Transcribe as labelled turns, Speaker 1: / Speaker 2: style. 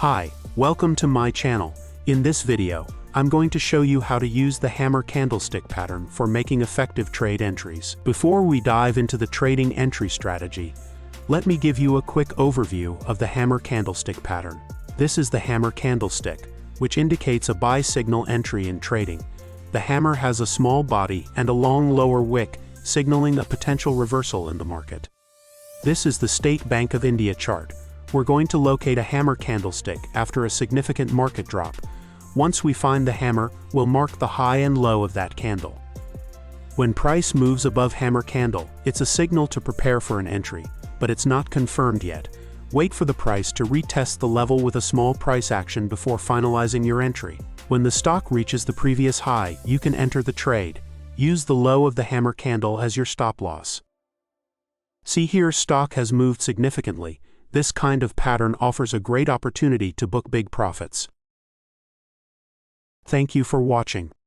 Speaker 1: Hi, welcome to my channel. In this video, I'm going to show you how to use the hammer candlestick pattern for making effective trade entries. Before we dive into the trading entry strategy, let me give you a quick overview of the hammer candlestick pattern. This is the hammer candlestick, which indicates a buy signal entry in trading. The hammer has a small body and a long lower wick, signaling a potential reversal in the market. This is the State Bank of India chart. We're going to locate a hammer candlestick after a significant market drop. Once we find the hammer, we'll mark the high and low of that candle. When price moves above hammer candle, it's a signal to prepare for an entry, but it's not confirmed yet. Wait for the price to retest the level with a small price action before finalizing your entry. When the stock reaches the previous high, you can enter the trade. Use the low of the hammer candle as your stop loss. See here, stock has moved significantly. This kind of pattern offers a great opportunity to book big profits. Thank you for watching.